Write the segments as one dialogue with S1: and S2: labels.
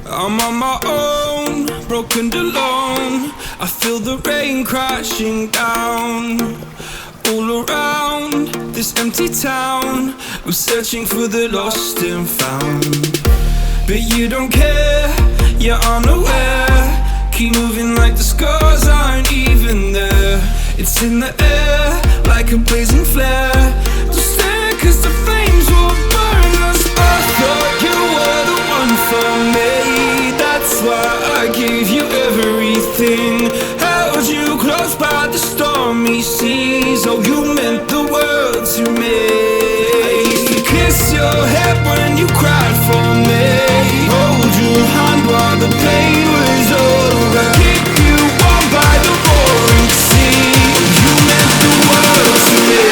S1: I'm on my own, broken and alone. I feel the rain crashing down all around this empty town. I'm searching for the lost and found, but you don't care, you're unaware. Keep moving like the scars aren't even there. It's in the air like a blazing flare. Don't stare cause the flames will burn us. I thought you were the one for me, that's why I gave you everything. Held you close by the stormy seas. Oh, you meant the world to me. I used to kiss your head when you cried for me, hold your hand while the pain was over, keep you warm by the roaring sea. You meant the world to me.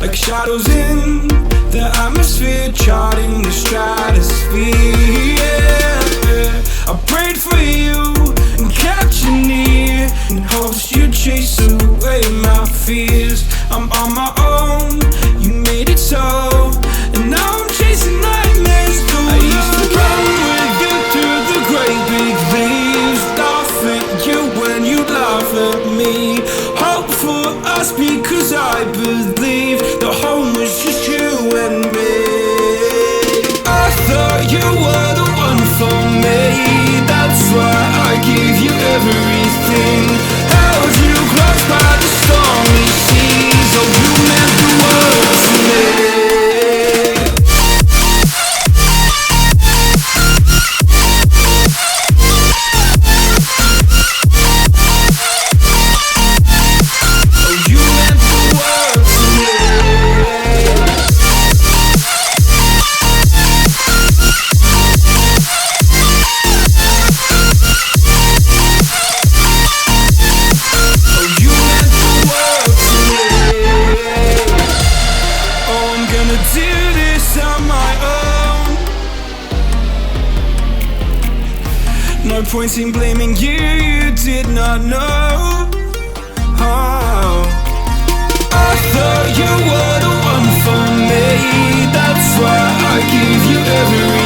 S1: Like shadows in the atmosphere, charting the stratosphere. Yeah. I prayed for you and kept you near, in hopes you'd chase away my fears. I'm on my own, you made it so, and now I'm chasing nightmares through. I used to run with you through the great big leaves, laugh at you when you laugh at me. Hope for us because I believe the home was just you and me. I thought you were the one for me, that's why I gave you everything. Held you close by the stormy seas. Oh, you meant the world to me. No point in blaming you, you did not know. Oh, I thought you were the one for me, that's why I gave you everything.